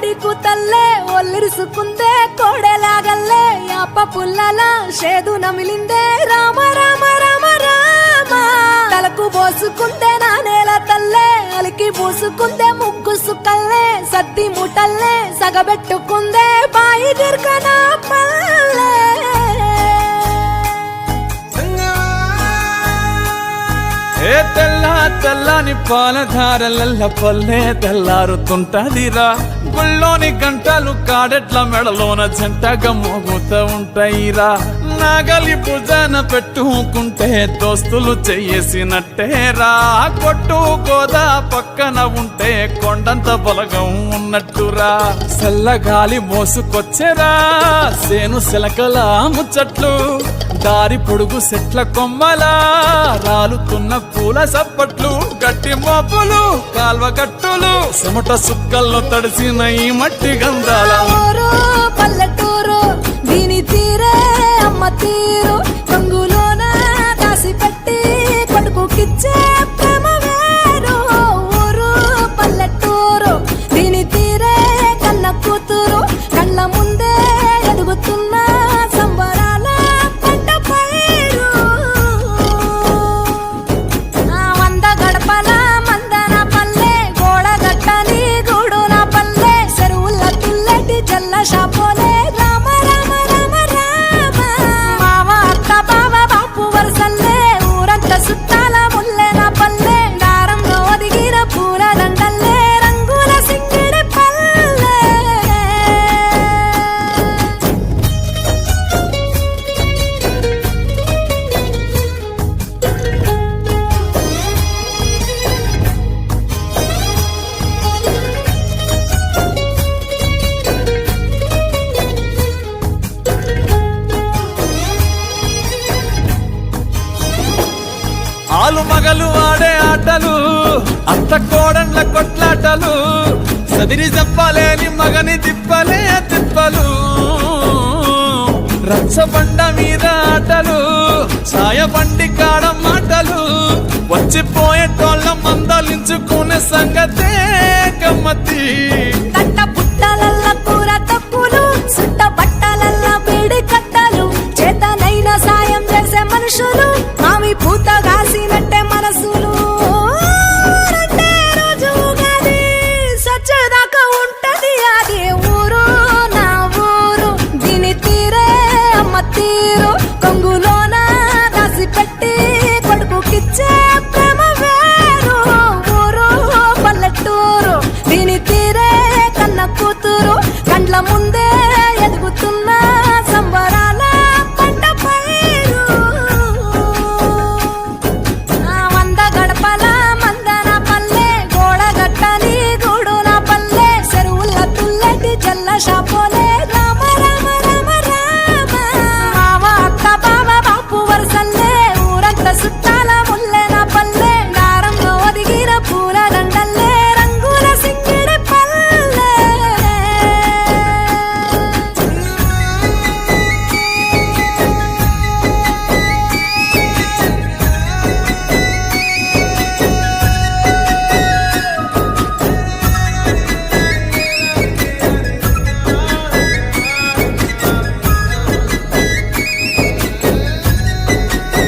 కోడి కూతల్లే ఒల్లిరుసుకుందే కోడెలాగల్లే యాప పుల్లల షేదు నమిలిందే రామ రామ రామ రామ తలకు పోసుకుందే నా నేల తల్లే అలికి పూసుకుందే ముగ్గు సుక్కల్లే సద్ది ముటల్లే సగబెట్టుకుందే బాయి దిర్కన పల్లె ఏ తెల్ల తెల్లని పాలధారలల్ల పల్లె తెల్లారుతుంటదిరా గుళ్ళోని గంటలు కాడెట్ల మెడలోన జంటగా మోగుతూ ఉంటాయిరా నాగలి భుజాన పెట్టుకుంటే దోస్తులు చెయ్యేసినట్టేరా కొట్టు గోదా పక్కన ఉంటే కొండంత బలగం ఉన్నట్టురా చల్లగాలి మోసుకొచ్చెరా సేను శిలకల ముచ్చట్లు దారి పొడుగు చెట్ల కొమ్మలా రాలుతున్న పూల సప్పట్లు గట్టి మోపులు కాల్వ గట్టులు చెమట సుక్కల్లో తడిసిన ఈ మట్టి గంధాల పల్లెటూరు దీని తీరే అమ్మ తీరు కంగులోన దాసి పెట్టి కొడుకుకిచ్చే ప్రేమ వేరు ఊరు పల్లెటూరు దీని తీరే కన్న కూతురు కళ్ళ ముందే ఎదుగుతున్న సంబరాల పంట పైరు వంద గడపల మందన పల్లె గోడ గట్టని గూడున పల్లె చెరువుల తుల్లటి జల్ల షాపోలే రామ రామ రామ రామ మావ అత్త బావ బాపు వరసల్లే ఊరంత సుట్టాల ముల్లెన పల్లె దారంలో ఒదిగిన పూల దండల్లే రంగుల సింగిడి పల్లె ఆలు మగలు ఆడే ఆటలు అత్త కోడండ్ల కొట్లాటలు సదిరి చెప్పలేని మగని తిప్పలే తిప్పలు రచ్చబండ మీద ఆటలు సాయబండి కాడ మాటలు వచ్చిపోయేటోళ్ళ మందలించుకునే సంగతే గమ్మతి